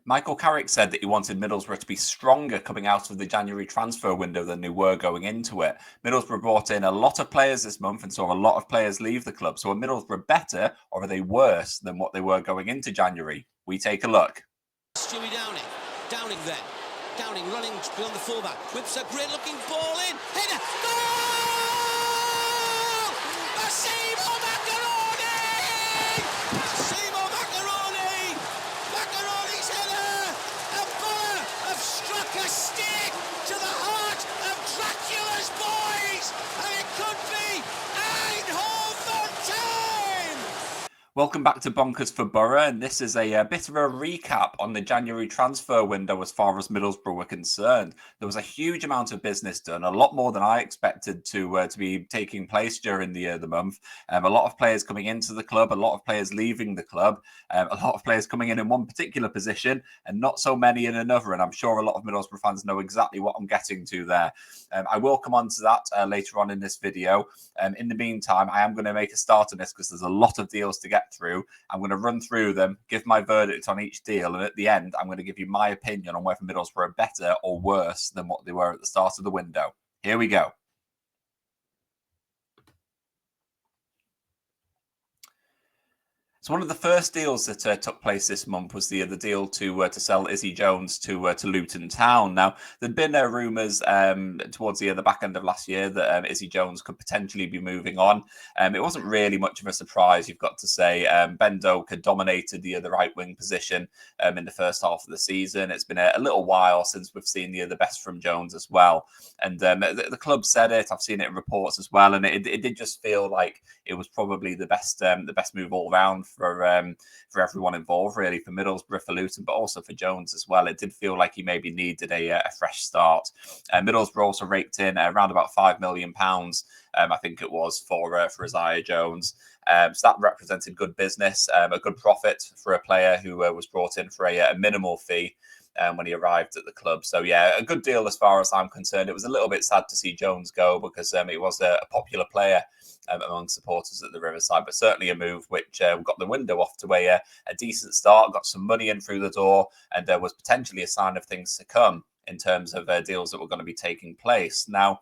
Michael Carrick said that he wanted Middlesbrough to be stronger coming out of the January transfer window than they were going into it. Middlesbrough brought in a lot of players this month and saw a lot of players leave the club. So are Middlesbrough better or are they worse than what they were going into January? We take a look. Stewie Downing then. Downing running beyond the fullback. Whips a great looking ball in. Header. Goal! Massimo Macaroni! Massimo Macaroni! Macaroni's header! A bullet have struck a stick to the heart of Dracula's boys! And it could be Eindhoven time! Welcome back to Bonkers For Boro, and this is a bit of a recap on the January transfer window as far as Middlesbrough were concerned. There was a huge amount of business done, a lot more than I expected to be taking place during the month. A lot of players coming into the club, a lot of players leaving the club, a lot of players coming in one particular position and not so many in another. And I'm sure a lot of Middlesbrough fans know exactly what I'm getting to there. I will come on to that later on in this video. In the meantime, I am going to make a start on this because there's a lot of deals to get through. I'm going to run through them, give my verdict on each deal, and at the end, I'm going to give you my opinion on whether Middlesbrough are better or worse than what they were at the start of the window. Here we go. So one of the first deals that took place this month was the deal to sell Izzy Jones to Luton Town. Now there'd been rumours towards the back end of last year that Izzy Jones could potentially be moving on. It wasn't really much of a surprise, you've got to say. Ben Doak had dominated the right wing position in the first half of the season. It's been a little while since we've seen the Best from Jones as well, and the club said it. I've seen it in reports as well, and it did just feel like it was probably the best move all round for everyone involved, really, for Middlesbrough, for Luton, but also for Jones as well. It did feel like he maybe needed a fresh start. Middlesbrough also raked in around about £5 million, I think it was, for Isaiah Jones. So that represented good business, a good profit for a player who was brought in for a minimal fee when he arrived at the club. So yeah, a good deal as far as I'm concerned. It was a little bit sad to see Jones go because it was a popular player among supporters at the Riverside, but certainly a move which got the window off to a decent start, got some money in through the door, and there was potentially a sign of things to come in terms of deals that were going to be taking place. Now,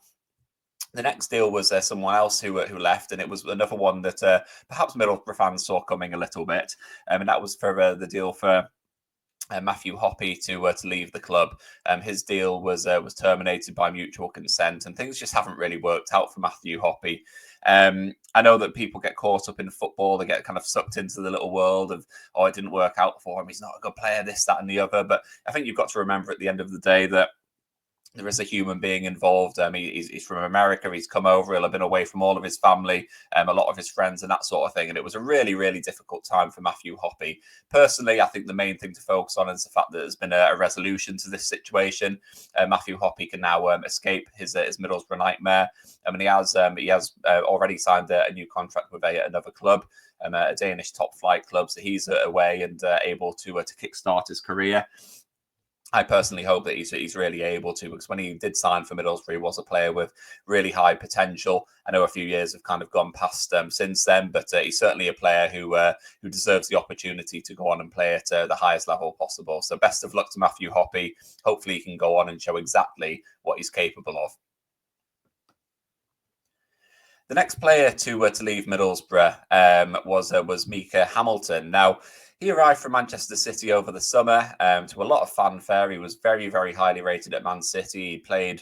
the next deal was someone else who left, and it was another one that perhaps Middlesbrough fans saw coming a little bit, and that was for the deal for Matthew Hoppe to leave the club. His deal was terminated by mutual consent, and things just haven't really worked out for Matthew Hoppe. I know that people get caught up in football; they get kind of sucked into the little world of, oh, it didn't work out for him. He's not a good player, this, that, and the other. But I think you've got to remember at the end of the day that there is a human being involved. He's from America. He's come over. He'll have been away from all of his family, a lot of his friends and that sort of thing. And it was a really, really difficult time for Matthew Hoppe. Personally, I think the main thing to focus on is the fact that there's been a resolution to this situation. Matthew Hoppe can now escape his Middlesbrough nightmare. He has already signed a new contract with another club, a Danish top flight club. So he's away and able to kickstart his career. I personally hope that he's really able to, because when he did sign for Middlesbrough, he was a player with really high potential. I know a few years have kind of gone past since then, but he's certainly a player who deserves the opportunity to go on and play at the highest level possible. So best of luck to Matthew Hoppe. Hopefully he can go on and show exactly what he's capable of. The next player to leave Middlesbrough was Mika Hamilton. Now, he arrived from Manchester City over the summer to a lot of fanfare. He was very, very highly rated at Man City. He played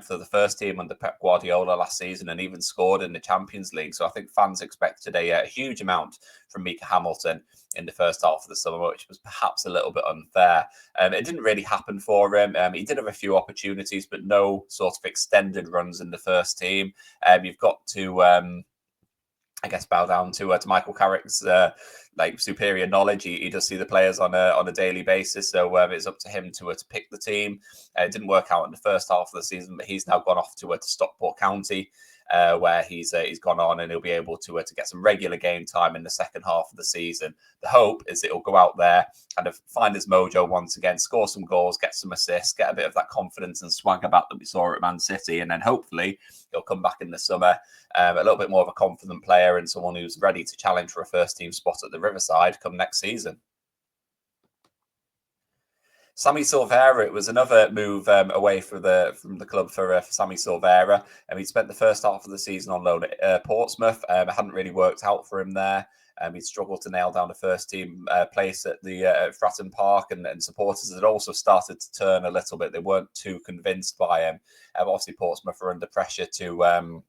for the first team under Pep Guardiola last season and even scored in the Champions League. So I think fans expected a huge amount from Mika Hamilton in the first half of the summer, which was perhaps a little bit unfair. It didn't really happen for him. He did have a few opportunities, but no sort of extended runs in the first team. You've got to, I guess, bow down to Michael Carrick's superior knowledge. He does see the players on a daily basis, so it's up to him to pick the team. It didn't work out in the first half of the season, but he's now gone off to Stockport County, where he's gone on and he'll be able to get some regular game time in the second half of the season. The hope is that he'll go out there, kind of find his mojo once again, score some goals, get some assists, get a bit of that confidence and swagger back that we saw at Man City, and then hopefully he'll come back in the summer a little bit more of a confident player and someone who's ready to challenge for a first team spot at the Riverside come next season. Sammy Silvera, it was another move away from the club for Sammy Silvera. He'd spent the first half of the season on loan at Portsmouth. It hadn't really worked out for him there. He'd struggled to nail down a first team place at the Fratton Park, and supporters had also started to turn a little bit. They weren't too convinced by him. Obviously, Portsmouth are under pressure to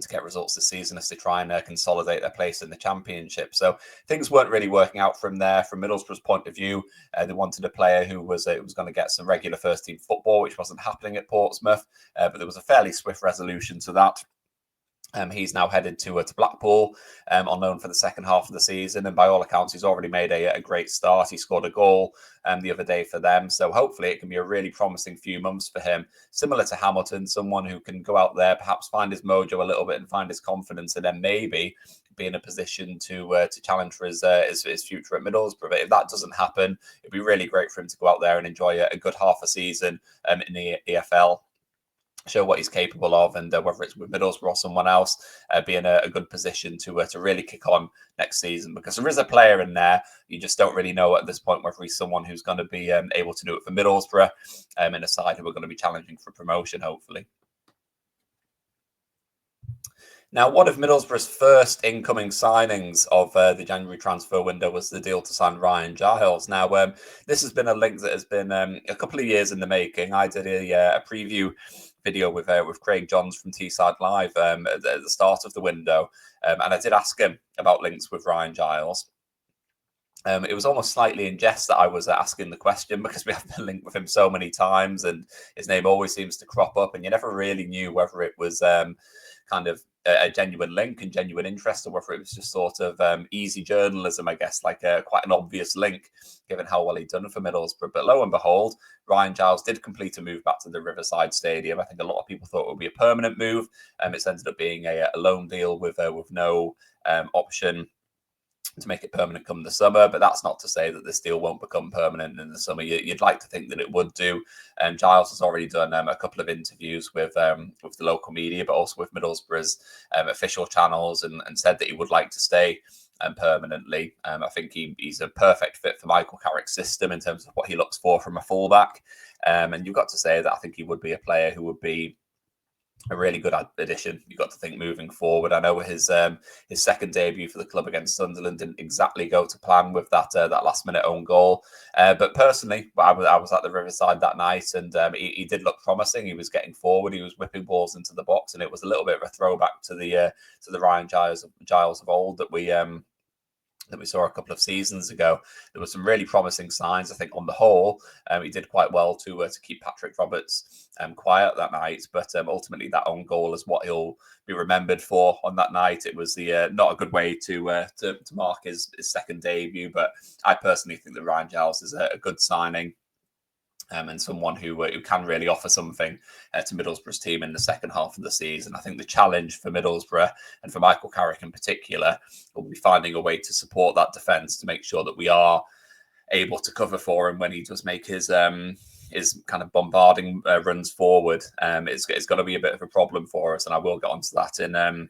get results this season as they try and consolidate their place in the Championship. So things weren't really working out from there. From Middlesbrough's point of view, they wanted a player who was going to get some regular first-team football, which wasn't happening at Portsmouth. But there was a fairly swift resolution to that. He's now headed to Blackpool on loan for the second half of the season, and by all accounts, he's already made a great start. He scored a goal the other day for them, so hopefully it can be a really promising few months for him. Similar to Hamilton, someone who can go out there, perhaps find his mojo a little bit and find his confidence, and then maybe be in a position to challenge for his future at Middlesbrough. But if that doesn't happen, it'd be really great for him to go out there and enjoy a good half a season in the EFL. Show what he's capable of, and whether it's with Middlesbrough or someone else, be in a good position to really kick on next season, because there is a player in there. You just don't really know at this point whether he's someone who's going to be able to do it for Middlesbrough in a side who are going to be challenging for promotion, hopefully. Now, one of Middlesbrough's first incoming signings of the January transfer window was the deal to sign Ryan Giles. Now, this has been a link that has been a couple of years in the making. I did a preview video with Craig Johns from Teesside Live at the start of the window, and I did ask him about links with Ryan Giles. It was almost slightly in jest that I was asking the question, because we have been linked with him so many times, and his name always seems to crop up, and you never really knew whether it was kind of a genuine link and genuine interest, or whether it was just sort of easy journalism, I guess, like quite an obvious link, given how well he'd done for Middlesbrough. But lo and behold, Ryan Giles did complete a move back to the Riverside Stadium. I think a lot of people thought it would be a permanent move. It's ended up being a loan deal with no option to make it permanent come the summer, but that's not to say that this deal won't become permanent in the summer. You'd like to think that it would do. Giles has already done a couple of interviews with the local media, but also with Middlesbrough's official channels, and said that he would like to stay permanently. I think he's a perfect fit for Michael Carrick's system in terms of what he looks for from a fullback. And you've got to say that I think he would be a player who would be a really good addition. You've got to think moving forward. I know his second debut for the club against Sunderland didn't exactly go to plan with that last minute own goal. But personally, I was at the Riverside that night, and he did look promising. He was getting forward. He was whipping balls into the box, and it was a little bit of a throwback to the Ryan Giles of old that we saw a couple of seasons ago. There were some really promising signs. I think on the whole, he did quite well to keep Patrick Roberts quiet that night. But ultimately, that own goal is what he'll be remembered for on that night. It was the not a good way to mark his second debut. But I personally think that Ryan Giles is a good signing. And someone who can really offer something to Middlesbrough's team in the second half of the season. I think the challenge for Middlesbrough, and for Michael Carrick in particular, will be finding a way to support that defence to make sure that we are able to cover for him when he does make his kind of bombarding runs forward. It's got to be a bit of a problem for us, and I will get onto that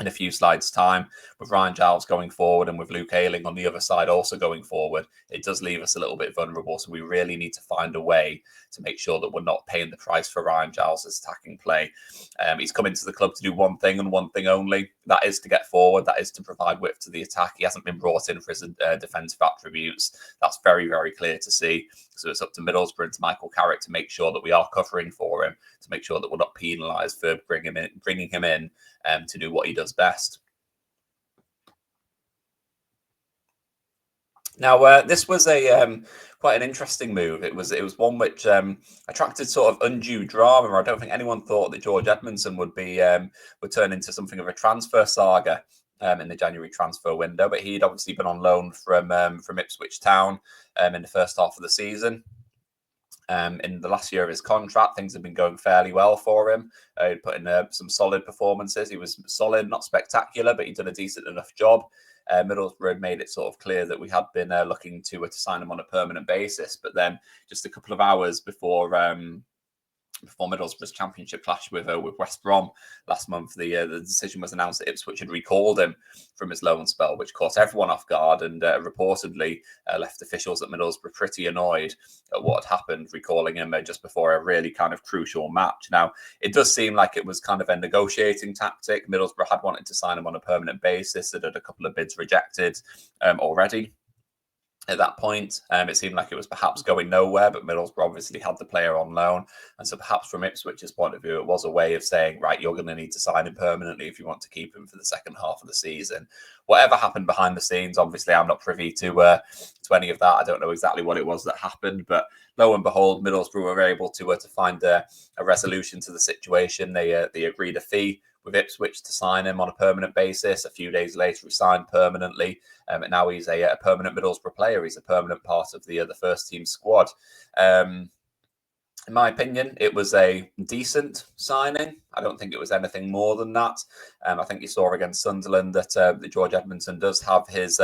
in a few slides' time. With Ryan Giles going forward and with Luke Ayling on the other side also going forward, it does leave us a little bit vulnerable. So we really need to find a way to make sure that we're not paying the price for Ryan Giles' attacking play. He's come into the club to do one thing and one thing only. That is to get forward. That is to provide width to the attack. He hasn't been brought in for his defensive attributes. That's very, very clear to see. So it's up to Middlesbrough and to Michael Carrick to make sure that we are covering for him, to make sure that we're not penalised for bringing him in to do what he does best. Now, this was a quite an interesting move. It was one which attracted sort of undue drama. I don't think anyone thought that George Edmondson would turn into something of a transfer saga in the January transfer window. But he'd obviously been on loan from Ipswich Town in the first half of the season. In the last year of his contract, things have been going fairly well for him. He put in some solid performances. He was solid, not spectacular, but he did a decent enough job. Middlesbrough made it sort of clear that we had been looking to sign him on a permanent basis. But then just a couple of hours before before Middlesbrough's championship clash with West Brom last month, the decision was announced that Ipswich had recalled him from his loan spell, which caught everyone off guard and reportedly left officials at Middlesbrough pretty annoyed at what had happened, recalling him just before a really kind of crucial match. Now, it does seem like it was kind of a negotiating tactic. Middlesbrough had wanted to sign him on a permanent basis. It had a couple of bids rejected already. At that point, it seemed like it was perhaps going nowhere, but Middlesbrough obviously had the player on loan. And so perhaps from Ipswich's point of view, it was a way of saying, right, you're going to need to sign him permanently if you want to keep him for the second half of the season. Whatever happened behind the scenes, obviously, I'm not privy to any of that. I don't know exactly what it was that happened, but lo and behold, Middlesbrough were able to find a resolution to the situation. They agreed a fee with Ipswich to sign him on a permanent basis. A few days later, he signed permanently. And now he's a permanent Middlesbrough player. He's a permanent part of the first team squad. In my opinion, it was a decent signing. I don't think it was anything more than that. I think you saw against Sunderland that George Edmondson does have his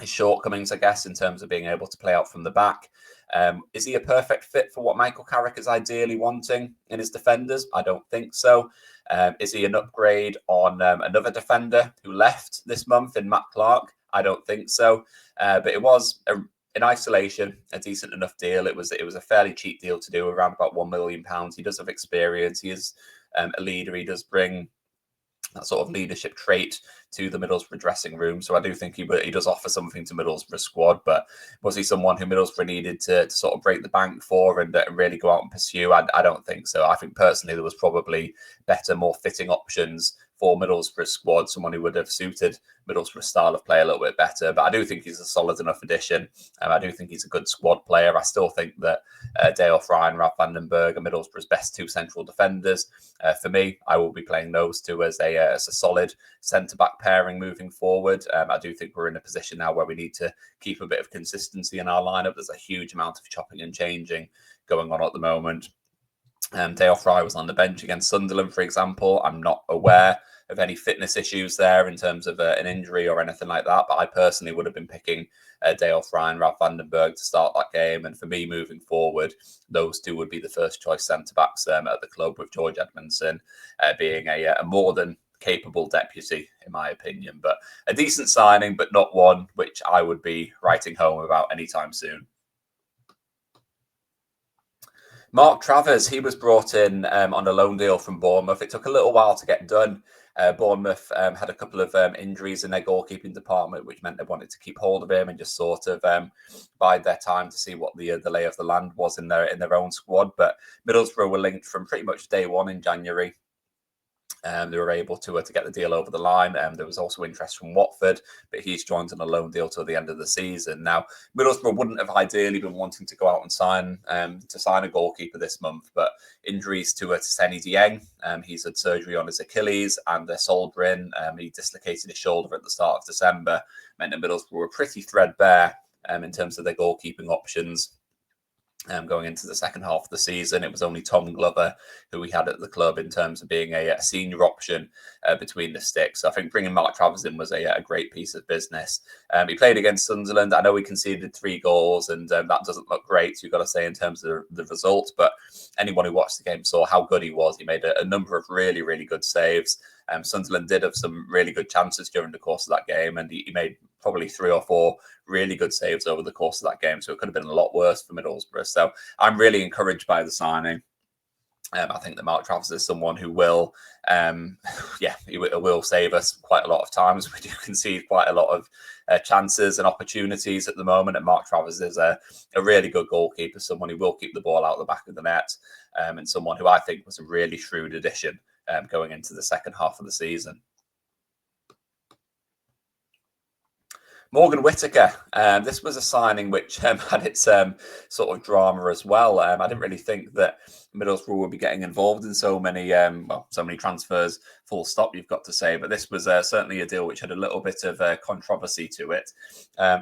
shortcomings, I guess, in terms of being able to play out from the back. Is he a perfect fit for what Michael Carrick is ideally wanting in his defenders? I don't think so. Is he an upgrade on another defender who left this month in Matt Clarke? I don't think so. But it was, in isolation, a decent enough deal. It was a fairly cheap deal to do, around about £1 million. He does have experience. He is a leader. He does bring that sort of leadership trait to the Middlesbrough dressing room. So I do think he does offer something to Middlesbrough squad, but was he someone who Middlesbrough needed to sort of break the bank for and really go out and pursue? I don't think so. I think personally there was probably better, more fitting options for Middlesbrough squad, someone who would have suited Middlesbrough style of play a little bit better. But I do think he's a solid enough addition. I do think he's a good squad player. I still think that Dale Fry and Ralph Vandenberg are Middlesbrough's best two central defenders. For me, I will be playing those two as a solid centre-back pairing moving forward. I do think we're in a position now where we need to keep a bit of consistency in our lineup. There's a huge amount of chopping and changing going on at the moment. Dale Fry was on the bench against Sunderland, for example. I'm not aware of any fitness issues there in terms of an injury or anything like that, but I personally would have been picking Dale Fry and Ralph Vandenberg to start that game. And for me, moving forward, those two would be the first choice centre-backs at the club, with George Edmondson being a more than capable deputy, in my opinion. But a decent signing, but not one which I would be writing home about anytime soon. Mark Travers, he was brought in on a loan deal from Bournemouth. It took a little while to get done. Bournemouth had a couple of injuries in their goalkeeping department, which meant they wanted to keep hold of him and just sort of bide their time to see what the lay of the land was in their own squad. But Middlesbrough were linked from pretty much day one in January. They were able to get the deal over the line. There was also interest from Watford, but he's joined on a loan deal till the end of the season. Now, Middlesbrough wouldn't have ideally been wanting to go out and sign a goalkeeper this month, but injuries to Seny Dieng. He's had surgery on his Achilles and Solbrin. He dislocated his shoulder at the start of December. Meant that Middlesbrough were pretty threadbare in terms of their goalkeeping options. Going into the second half of the season, it was only Tom Glover who we had at the club in terms of being a senior option between the sticks. So I think bringing Mark Travers in was a great piece of business. He played against Sunderland. I know he conceded 3 goals, and that doesn't look great, you've got to say, in terms of the result. But anyone who watched the game saw how good he was. He made a number of really, really good saves. Sunderland did have some really good chances during the course of that game, and he made probably 3 or 4 really good saves over the course of that game. So it could have been a lot worse for Middlesbrough. So I'm really encouraged by the signing. I think that Mark Travers is someone who will, he will save us quite a lot of times. We do concede quite a lot of chances and opportunities at the moment. And Mark Travers is a really good goalkeeper, someone who will keep the ball out of the back of the net, and someone who I think was a really shrewd addition going into the second half of the season. Morgan Whittaker. This was a signing which had its sort of drama as well. I didn't really think that Middlesbrough would be getting involved in so many transfers, full stop, you've got to say. But this was certainly a deal which had a little bit of controversy to it.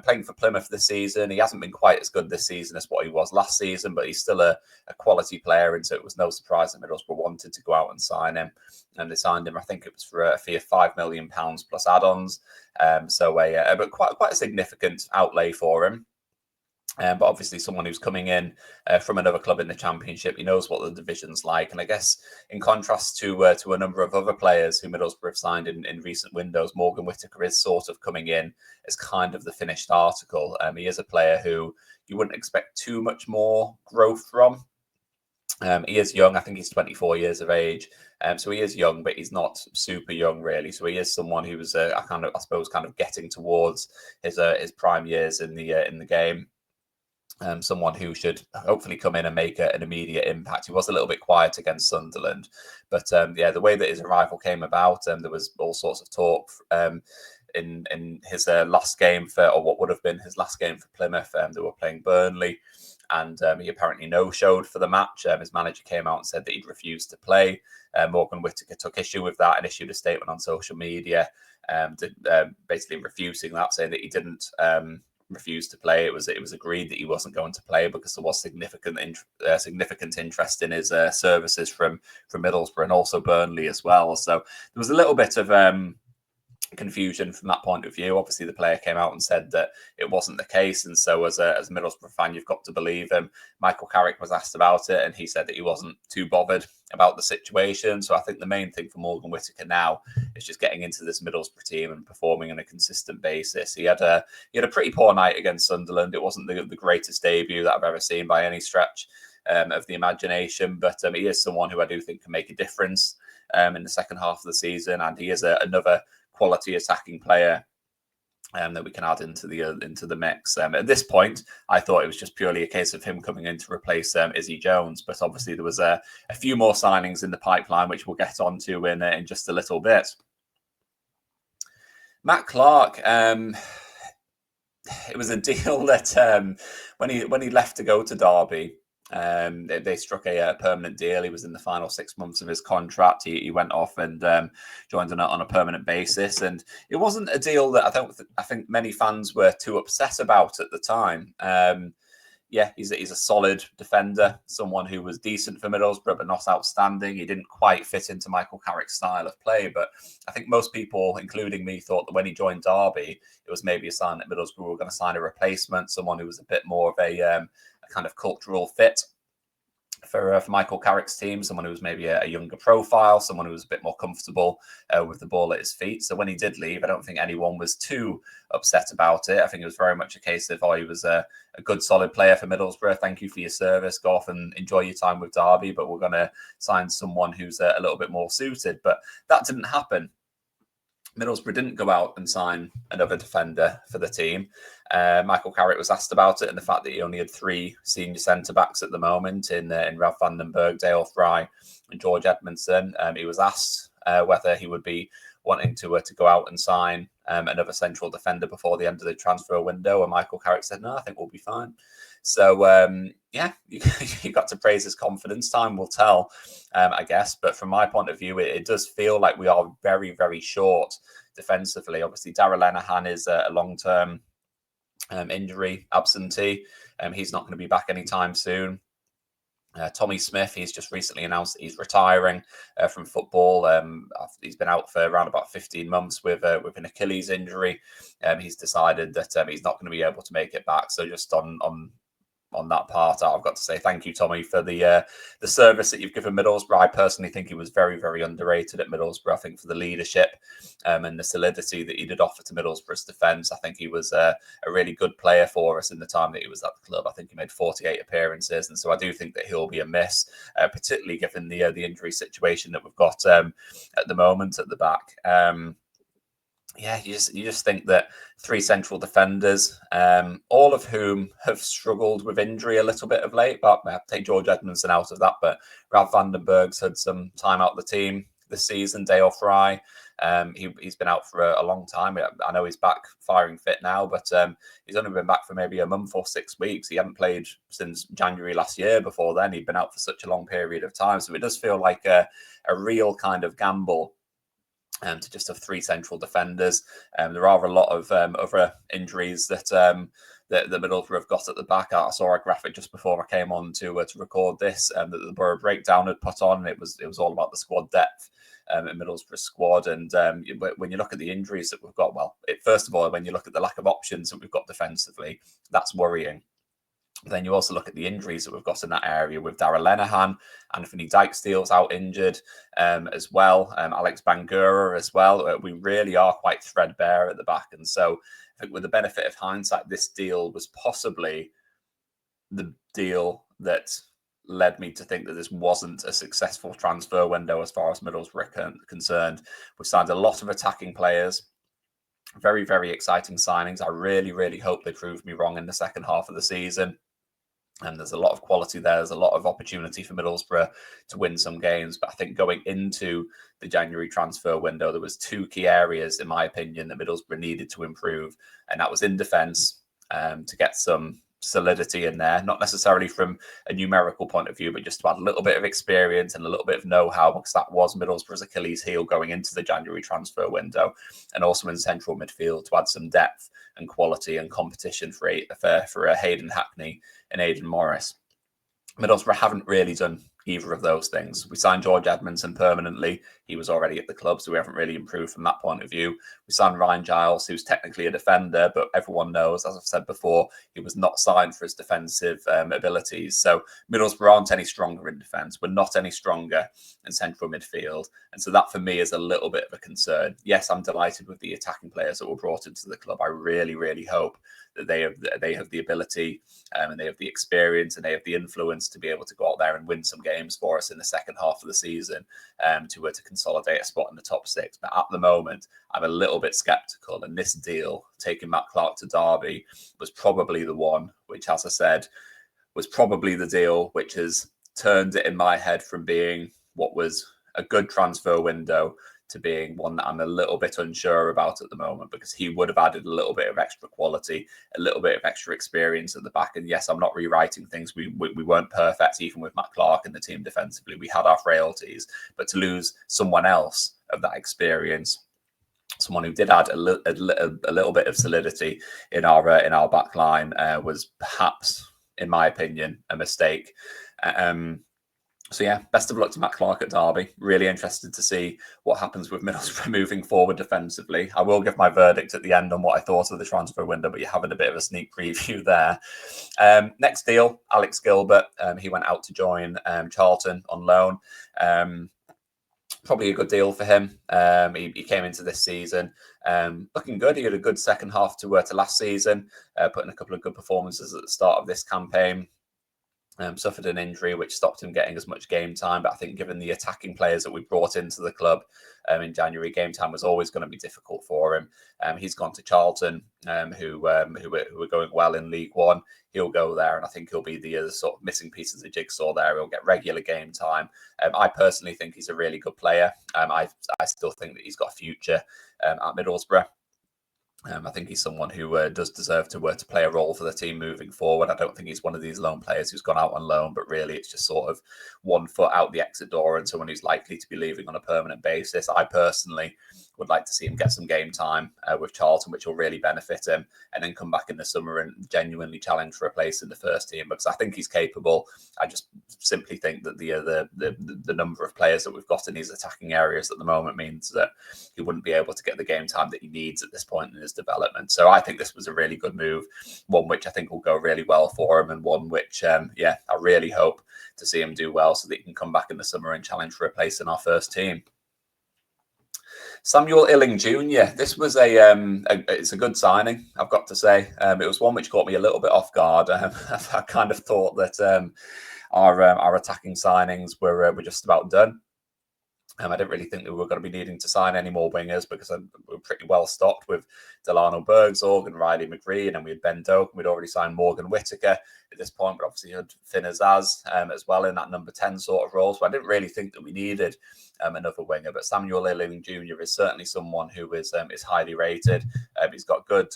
Playing for Plymouth this season, he hasn't been quite as good this season as what he was last season, but he's still a quality player, and so it was no surprise that Middlesbrough wanted to go out and sign him. And they signed him, I think it was for a fee of £5 million plus add-ons. But quite a significant outlay for him. But obviously someone who's coming in from another club in the Championship, he knows what the division's like. And I guess in contrast to a number of other players who Middlesbrough have signed in recent windows, Morgan Whittaker is sort of coming in as kind of the finished article. He is a player who you wouldn't expect too much more growth from. He is young. I think he's 24 years of age. So he is young, but he's not super young really. So he is someone who was I suppose kind of getting towards his prime years in the game. Someone who should hopefully come in and make an immediate impact. He was a little bit quiet against Sunderland, but the way that his arrival came about, there was all sorts of talk in his last game or what would have been his last game for Plymouth. They were playing Burnley, and he apparently no-showed for the match. His manager came out and said that he'd refused to play. Morgan Whittaker took issue with that and issued a statement on social media, basically refuting that, saying that he didn't refused to play. It was agreed that he wasn't going to play because there was significant interest in his services from Middlesbrough and also Burnley as well. So there was a little bit of confusion from that point of view. Obviously, the player came out and said that it wasn't the case, and so as a Middlesbrough fan, you've got to believe him. Michael Carrick was asked about it, and he said that he wasn't too bothered about the situation. So I think the main thing for Morgan Whittaker now is just getting into this Middlesbrough team and performing on a consistent basis. He had a pretty poor night against Sunderland. It wasn't the greatest debut that I've ever seen by any stretch of the imagination, but he is someone who I do think can make a difference in the second half of the season, and he is another quality attacking player that we can add into the mix. At this point, I thought it was just purely a case of him coming in to replace Izzy Jones, but obviously there was a few more signings in the pipeline, which we'll get onto in just a little bit. Matt Clarke, it was a deal that when he left to go to Derby, they struck a permanent deal. He was in the final 6 months of his contract. He went off and joined on a permanent basis, and it wasn't a deal that I think many fans were too upset about at the time. He's a solid defender, someone who was decent for Middlesbrough, but not outstanding. He didn't quite fit into Michael Carrick's style of play, but I think most people, including me, thought that when he joined Derby, it was maybe a sign that Middlesbrough were going to sign a replacement, someone who was a bit more of a kind of cultural fit for Michael Carrick's team, someone who was maybe a younger profile, someone who was a bit more comfortable with the ball at his feet. So when he did leave, I don't think anyone was too upset about it. I think it was very much a case of, he was a good, solid player for Middlesbrough. Thank you for your service. Go off and enjoy your time with Derby, but we're going to sign someone who's a little bit more suited. But that didn't happen. Middlesbrough didn't go out and sign another defender for the team. Michael Carrick was asked about it and the fact that he only had 3 senior centre-backs at the moment in Ralph van den Berg, Dale Fry and George Edmondson. He was asked whether he would be wanting to go out and sign another central defender before the end of the transfer window, and Michael Carrick said, no, I think we'll be fine. So, you got to praise his confidence. Time will tell, I guess. But from my point of view, it does feel like we are very, very short defensively. Obviously, Darragh Lenihan is a long-term injury absentee. He's not going to be back anytime soon. Tommy Smith, he's just recently announced that he's retiring from football. He's been out for around about 15 months with an Achilles injury. He's decided that he's not going to be able to make it back. So just on that part, I've got to say thank you, Tommy, for the service that you've given Middlesbrough. I personally think he was very, very underrated at Middlesbrough. I think for the leadership and the solidity that he did offer to Middlesbrough's defence, I think he was a really good player for us in the time that he was at the club. I think he made 48 appearances, and so I do think that he'll be a miss, particularly given the injury situation that we've got at the moment at the back. You just think that 3 central defenders, all of whom have struggled with injury a little bit of late, but I take George Edmondson out of that, but Ralph van den Berg's had some time out of the team this season. Dale Fry, he's been out for a long time. I know he's back firing fit now, but he's only been back for maybe a month or 6 weeks. He hadn't played since January last year. Before then, he'd been out for such a long period of time. So it does feel like a real kind of gamble to just have 3 central defenders. There are a lot of other injuries that the Middlesbrough have got at the back. I saw a graphic just before I came on to record this that the Borough Breakdown had put on, and it was all about the squad depth in Middlesbrough squad. And when you look at the injuries that we've got, first of all, when you look at the lack of options that we've got defensively, that's worrying. Then you also look at the injuries that we've got in that area with Darragh Lenihan, Anthony Dijksteel's out injured as well, Alex Bangura as well. We really are quite threadbare at the back. And so I think with the benefit of hindsight, this deal was possibly the deal that led me to think that this wasn't a successful transfer window as far as Middlesbrough are concerned. We've signed a lot of attacking players. Very, very exciting signings. I really, really hope they prove me wrong in the second half of the season. And there's a lot of quality there. There's a lot of opportunity for Middlesbrough to win some games. But I think going into the January transfer window, there was two key areas, in my opinion, that Middlesbrough needed to improve. And that was in defence, to get some solidity in there, not necessarily from a numerical point of view, but just to add a little bit of experience and a little bit of know-how, because that was Middlesbrough's Achilles heel going into the January transfer window. And also in central midfield to add some depth and quality and competition for Hayden Hackney and Aidan Morris. Middlesbrough haven't really done either of those things. We signed George Edmondson permanently. He was already at the club, so we haven't really improved from that point of view. We signed Ryan Giles, who's technically a defender, but everyone knows, as I've said before, he was not signed for his defensive abilities. So Middlesbrough aren't any stronger in defence. We're not any stronger in central midfield. And so that, for me, is a little bit of a concern. Yes, I'm delighted with the attacking players that were brought into the club. I really, really hope that they have the ability and they have the experience and they have the influence to be able to go out there and win some games for us in the second half of the season to consolidate a spot in the top six. But at the moment, I'm a little bit sceptical. And this deal, taking Matt Clarke to Derby, was probably the one which, as I said, was probably the deal which has turned it in my head from being what was a good transfer window to being one that I'm a little bit unsure about at the moment, because he would have added a little bit of extra quality, a little bit of extra experience at the back. And yes, I'm not rewriting things. We weren't perfect, even with Matt Clarke and the team defensively. We had our frailties, but to lose someone else of that experience, someone who did add a little bit of solidity in our back line, was perhaps, in my opinion, a mistake. So yeah, best of luck to Matt Clarke at Derby. Really interested to see what happens with Middlesbrough moving forward defensively. I will give my verdict at the end on what I thought of the transfer window, but you're having a bit of a sneak preview there. Next deal, Alex Gilbert. He went out to join Charlton on loan. Probably a good deal for him. He came into this season looking good. He had a good second half to last season, putting a couple of good performances at the start of this campaign. Suffered an injury which stopped him getting as much game time, but I think given the attacking players that we brought into the club in January, game time was always going to be difficult for him. He's gone to Charlton, who are going well in League One. He'll go there, and I think he'll be the sort of missing piece of the jigsaw there. He'll get regular game time. I personally think he's a really good player. I still think that he's got a future at Middlesbrough. I think he's someone who does deserve to play a role for the team moving forward. I don't think he's one of these loan players who's gone out on loan, but really it's just sort of one foot out the exit door and someone who's likely to be leaving on a permanent basis. I personally would like to see him get some game time with Charlton, which will really benefit him, and then come back in the summer and genuinely challenge for a place in the first team, because I think he's capable. I just simply think that the number of players that we've got in these attacking areas at the moment means that he wouldn't be able to get the game time that he needs at this point in his development. So I think this was a really good move, one which I think will go really well for him, and one which, I really hope to see him do well so that he can come back in the summer and challenge for a place in our first team. Samuel Illing Jr. This was it's a good signing, I've got to say. It was one which caught me a little bit off guard. I kind of thought that our attacking signings were just about done. I didn't really think that we were going to be needing to sign any more wingers, because we were pretty well stocked with Delano Bergsorg and Riley McGree, and then we had Ben Doak, and we'd already signed Morgan Whittaker at this point, but obviously had Finn Azaz as well in that number 10 sort of role. So I didn't really think that we needed another winger, but Samuel Illing Jr. is certainly someone who is highly rated. He's got good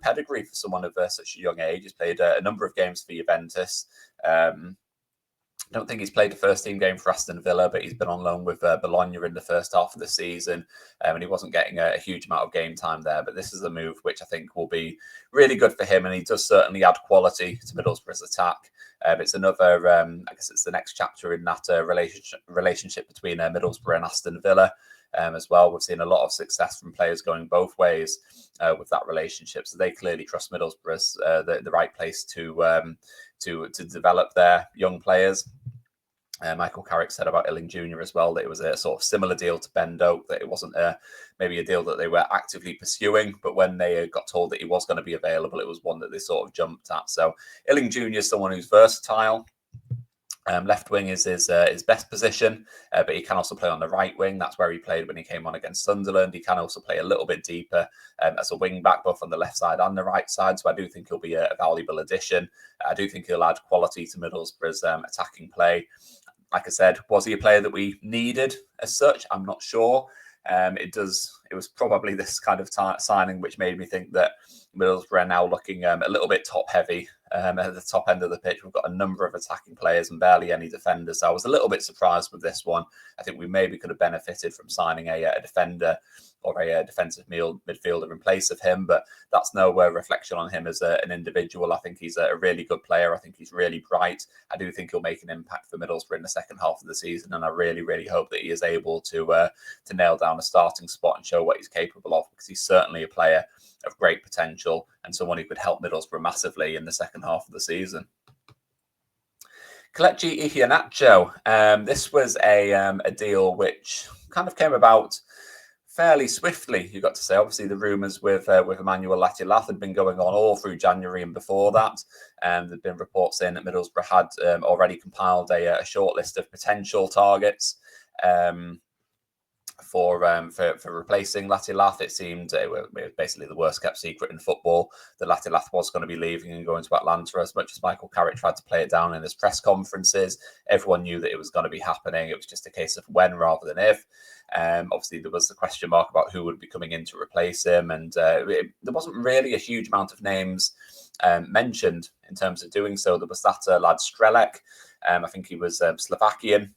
pedigree for someone of such a young age. He's played a number of games for Juventus. I don't think he's played a first-team game for Aston Villa, but he's been on loan with Bologna in the first half of the season, and he wasn't getting a huge amount of game time there. But this is a move which I think will be really good for him, and he does certainly add quality to Middlesbrough's attack. It's another, I guess it's the next chapter in that relationship between Middlesbrough and Aston Villa. As well, we've seen a lot of success from players going both ways with that relationship, so they clearly trust Middlesbrough as the right place to to develop their young players. Michael Carrick said about Illing Jr. as well that it was a sort of similar deal to Ben Doak, that it wasn't maybe a deal that they were actively pursuing, but when they got told that he was going to be available, it was one that they sort of jumped at. So Illing Jr. is someone who's versatile. Left wing is his best position, but he can also play on the right wing. That's where he played when he came on against Sunderland. He can also play a little bit deeper as a wing back, both on the left side and the right side. So I do think he'll be a valuable addition. I do think he'll add quality to Middlesbrough's attacking play. Like I said, was he a player that we needed as such? I'm not sure. It was probably this kind of signing which made me think that Middlesbrough are now looking a little bit top heavy at the top end of the pitch. We've got a number of attacking players and barely any defenders. So I was a little bit surprised with this one. I think we maybe could have benefited from signing a defender or a defensive midfielder in place of him, but that's no reflection on him as an individual. I think he's a really good player. I think he's really bright. I do think he'll make an impact for Middlesbrough in the second half of the season, and I really, really hope that he is able to nail down a starting spot and show what he's capable of, because he's certainly a player of great potential and someone who could help Middlesbrough massively in the second half of the season. Kelechi Iheanacho. This was a deal which kind of came about fairly swiftly, you got to say. Obviously, the rumours with Emmanuel Lath had been going on all through January and before that. There'd been reports saying that Middlesbrough had already compiled a short list of potential targets for replacing Latte. It seemed it was basically the worst kept secret in football that Latte was going to be leaving and going to Atlanta. As much as Michael Carrick tried to play it down in his press conferences, everyone knew that it was going to be happening. It was just a case of when rather than if. Obviously, there was the question mark about who would be coming in to replace him, and there wasn't really a huge amount of names mentioned in terms of doing so. There was that lad Strelec. I think he was Slovakian.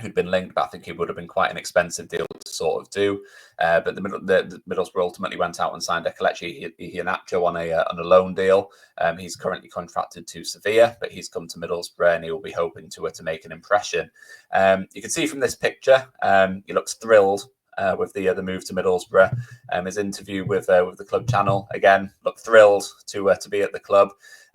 Who'd been linked, but I think it would have been quite an expensive deal to sort of do. But the Middlesbrough ultimately went out and signed a Kelechi Iheanacho on a loan deal. He's currently contracted to Sevilla, but he's come to Middlesbrough and he will be hoping to make an impression. You can see from this picture, he looks thrilled with the move to Middlesbrough. His interview with the club channel, again, looked thrilled to be at the club.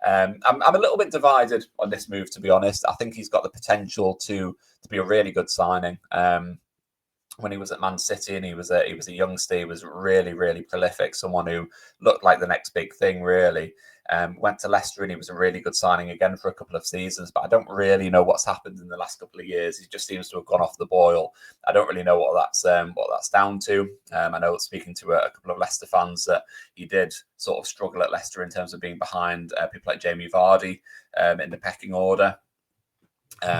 I'm a little bit divided on this move, to be honest. I think he's got the potential to be a really good signing. When he was at Man City and he was a youngster, he was really, really prolific. Someone who looked like the next big thing, really. Went to Leicester and he was a really good signing again for a couple of seasons, but I don't really know what's happened in the last couple of years. He just seems to have gone off the boil. I don't really know what that's down to. I know, speaking to a couple of Leicester fans, that he did sort of struggle at Leicester in terms of being behind people like Jamie Vardy in the pecking order.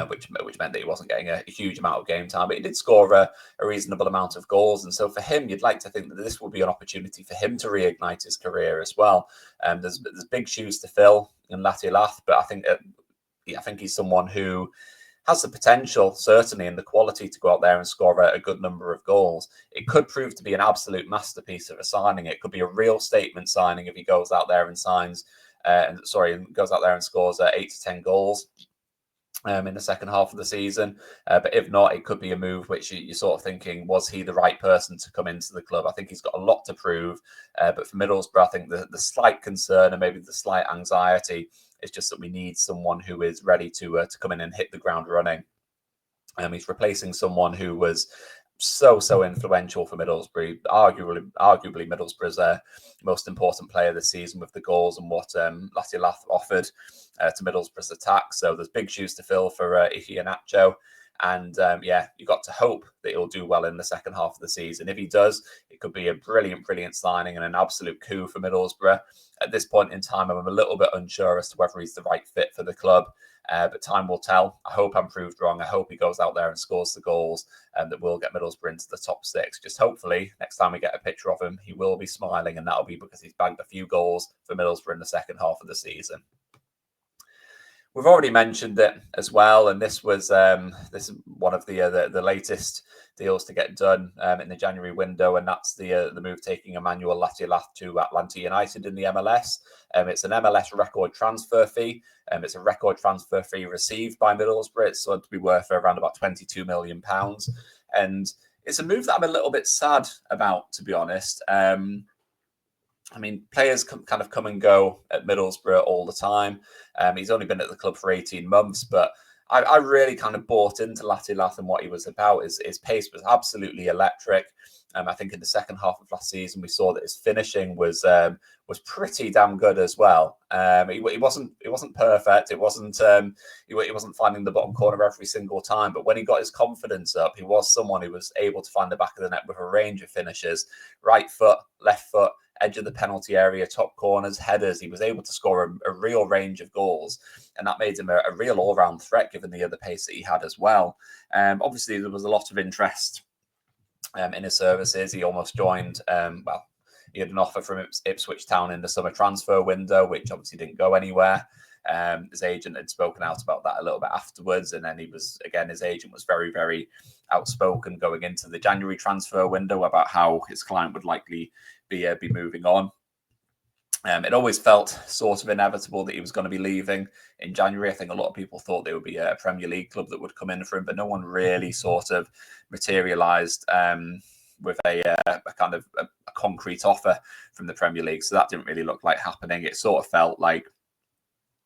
Which meant that he wasn't getting a huge amount of game time, but he did score a reasonable amount of goals. And so for him, you'd like to think that this would be an opportunity for him to reignite his career as well. There's big shoes to fill in Lath, but I think he's someone who has the potential, certainly, and the quality to go out there and score a good number of goals. It could prove to be an absolute masterpiece of a signing. It could be a real statement signing if he goes out there and goes out there and scores 8 to 10 goals. In the second half of the season. But if not, it could be a move which you're sort of thinking, was he the right person to come into the club? I think he's got a lot to prove. But for Middlesbrough, I think the slight concern and maybe the slight anxiety is just that we need someone who is ready to come in and hit the ground running. He's replacing someone who was so influential for Middlesbrough, arguably Middlesbrough's most important player this season with the goals and what Lath offered to Middlesbrough's attack. So there's big shoes to fill for Iheanacho. And you've got to hope that he'll do well in the second half of the season. If he does, it could be a brilliant signing and an absolute coup for Middlesbrough. At this point in time, I'm a little bit unsure as to whether he's the right fit for the club. But time will tell. I hope I'm proved wrong. I hope he goes out there and scores the goals that will get Middlesbrough into the top 6. Just hopefully, next time we get a picture of him, he will be smiling, and that'll be because he's bagged a few goals for Middlesbrough in the second half of the season. We've already mentioned it as well, and this is one of the latest deals to get done in the January window, and that's the move taking Emmanuel Lath to Atlanta United in the MLS. It's an MLS record transfer fee. It's a record transfer fee received by Middlesbrough. It's said to be worth around about £22 million, and it's a move that I'm a little bit sad about, to be honest. I mean, players kind of come and go at Middlesbrough all the time. He's only been at the club for 18 months, but I really kind of bought into Latte and what he was about. His pace was absolutely electric. I think in the second half of last season, we saw that his finishing was pretty damn good as well. He wasn't perfect. He wasn't finding the bottom corner every single time. But when he got his confidence up, he was someone who was able to find the back of the net with a range of finishes: right foot, left foot, edge of the penalty area, top corners, headers. He was able to score a real range of goals, and that made him a real all-round threat given the other pace that he had as well. Obviously, there was a lot of interest in his services. He almost joined, he had an offer from Ipswich Town in the summer transfer window, which obviously didn't go anywhere. His agent had spoken out about that a little bit afterwards, and then his agent was very, very outspoken going into the January transfer window about how his client would likely be moving on. It always felt sort of inevitable that he was going to be leaving in January. I think a lot of people thought there would be a Premier League club that would come in for him, but no one really sort of materialised with a kind of a concrete offer from the Premier League. So that didn't really look like happening. It sort of felt like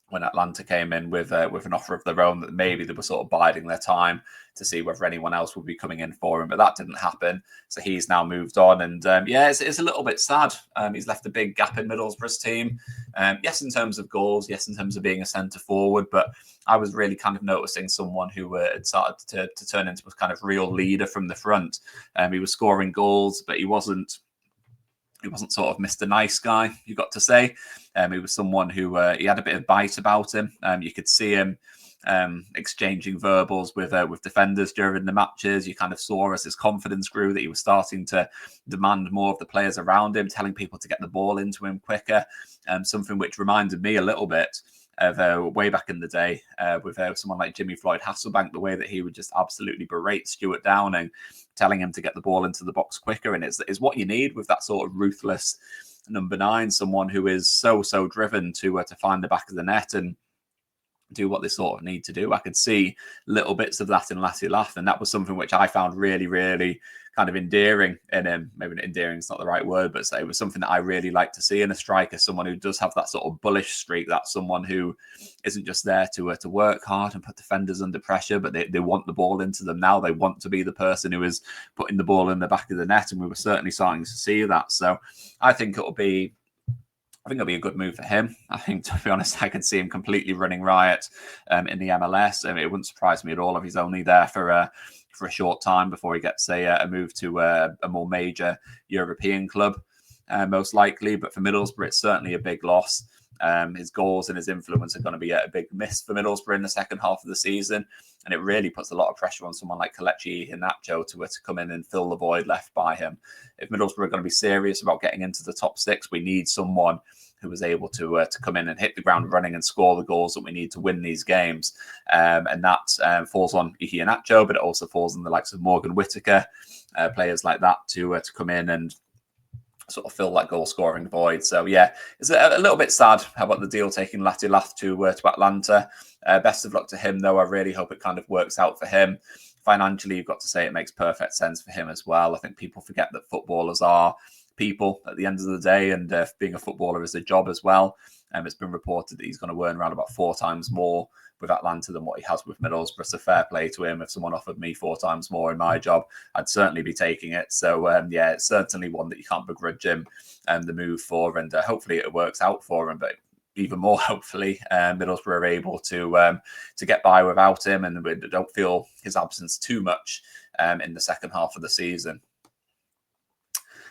when Atlanta came in with an offer of their own, that maybe they were sort of biding their time to see whether anyone else would be coming in for him, but that didn't happen. So he's now moved on, and it's a little bit sad. He's left a big gap in Middlesbrough's team. Yes, in terms of goals, yes, in terms of being a centre forward, but I was really kind of noticing someone who had started to turn into a kind of real leader from the front. He was scoring goals, but he wasn't sort of Mr. Nice Guy, you got to say. He was someone who he had a bit of bite about him. You could see him exchanging verbals with defenders during the matches. You kind of saw as his confidence grew that he was starting to demand more of the players around him, telling people to get the ball into him quicker. Something which reminded me a little bit of way back in the day with someone like Jimmy Floyd Hasselbank, the way that he would just absolutely berate Stuart Downing, telling him to get the ball into the box quicker. And it's what you need with that sort of ruthless number 9, someone who is so driven to find the back of the net and do what they sort of need to do. I could see little bits of that in Lath, and that was something which I found really, really kind of endearing in him. Maybe endearing is not the right word, but it was something that I really like to see in a striker, someone who does have that sort of bullish streak. That's someone who isn't just there to work hard and put defenders under pressure, but they want the ball into them now. They want to be the person who is putting the ball in the back of the net, and we were certainly starting to see that. So I think it'll be a good move for him. I think, to be honest, I could see him completely running riot in the MLS. It wouldn't surprise me at all if he's only there for a short time before he gets a move to a more major European club, most likely. But for Middlesbrough, it's certainly a big loss. His goals and his influence are going to be a big miss for Middlesbrough in the second half of the season. And it really puts a lot of pressure on someone like Kelechi Iheanacho to come in and fill the void left by him. If Middlesbrough are going to be serious about getting into the top 6, we need someone who was able to come in and hit the ground running and score the goals that we need to win these games. And that falls on Iheanacho, but it also falls on the likes of Morgan Whittaker, players like that to come in and sort of fill that goal-scoring void. So, yeah, it's a little bit sad about the deal taking Lath to Atlanta. Best of luck to him, though. I really hope it kind of works out for him. Financially, you've got to say it makes perfect sense for him as well. I think people forget that footballers are people at the end of the day, and being a footballer is a job as well. It's been reported that he's going to earn around about 4 times more with Atlanta than what he has with Middlesbrough. So fair play to him. If someone offered me 4 times more in my job, I'd certainly be taking it. So it's certainly one that you can't begrudge him the move for, and hopefully it works out for him. But even more, hopefully, Middlesbrough are able to get by without him, and we don't feel his absence too much in the second half of the season.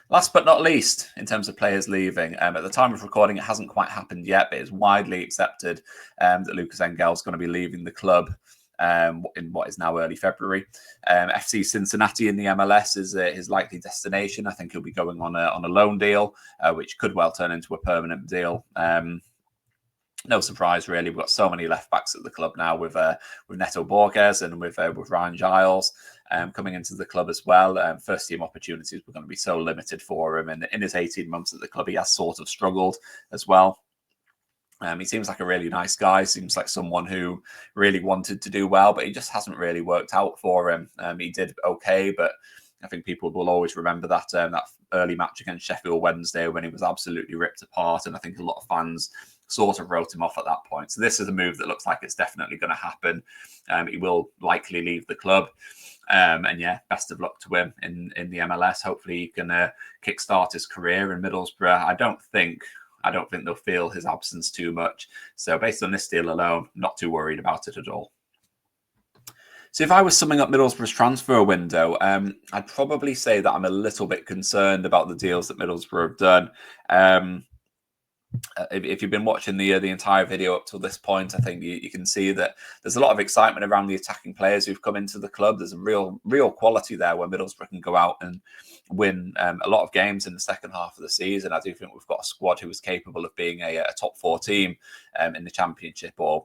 Last but not least, in terms of players leaving, at the time of recording, it hasn't quite happened yet, but it's widely accepted that Lucas Engel is going to be leaving the club in what is now early February. FC Cincinnati in the MLS is his likely destination. I think he'll be going on a loan deal, which could well turn into a permanent deal. No surprise, really. We've got so many left backs at the club now with Neto Borges and with Ryan Giles coming into the club as well. First team opportunities were going to be so limited for him, and in his 18 months at the club, he has sort of struggled as well. He seems like a really nice guy. Seems like someone who really wanted to do well, but he just hasn't really worked out for him. He did okay, but I think people will always remember that that early match against Sheffield Wednesday when he was absolutely ripped apart, and I think a lot of fans sort of wrote him off at that point. So this is a move that looks like it's definitely going to happen. He will likely leave the club. And yeah, best of luck to him in the MLS. Hopefully he can kickstart his career in Middlesbrough. I don't think they'll feel his absence too much. So based on this deal alone, not too worried about it at all. So if I was summing up Middlesbrough's transfer window, I'd probably say that I'm a little bit concerned about the deals that Middlesbrough have done. If you've been watching the entire video up till this point, I think you can see that there's a lot of excitement around the attacking players who've come into the club. There's a real quality there where Middlesbrough can go out and win a lot of games in the second half of the season. I do think we've got a squad who is capable of being a top 4 team in the Championship, or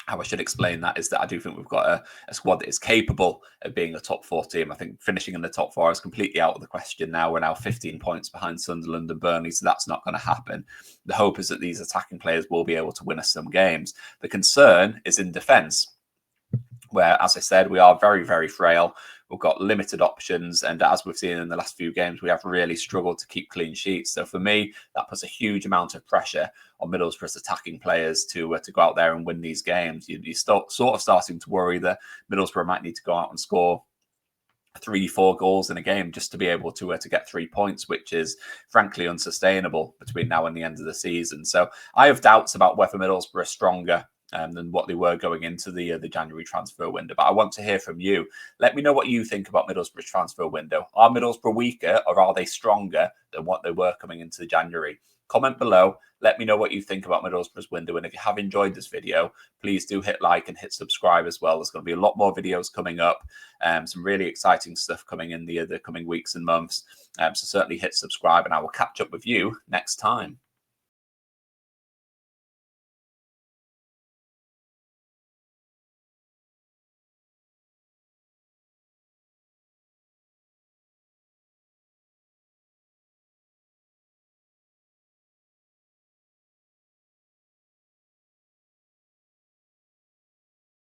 how I should explain that is that I do think we've got a squad that is capable of being a top 4 team. I think finishing in the top 4 is completely out of the question now. We're now 15 points behind Sunderland and Burnley, so that's not going to happen. The hope is that these attacking players will be able to win us some games. The concern is in defence, where, as I said, we are very, very frail. We've got limited options, and as we've seen in the last few games, we have really struggled to keep clean sheets. So for me, that puts a huge amount of pressure on Middlesbrough's attacking players to go out there and win these games. You're sort of starting to worry that Middlesbrough might need to go out and score 3-4 goals in a game just to be able to get 3 points, which is frankly unsustainable between now and the end of the season. So I have doubts about whether Middlesbrough are stronger than what they were going into the January transfer window. But I want to hear from you. Let me know what you think about Middlesbrough's transfer window. Are Middlesbrough weaker, or are they stronger than what they were coming into January? Comment below. Let me know what you think about Middlesbrough's window. And if you have enjoyed this video, please do hit like and hit subscribe as well. There's going to be a lot more videos coming up. Some really exciting stuff coming in the coming weeks and months. So certainly hit subscribe, and I will catch up with you next time.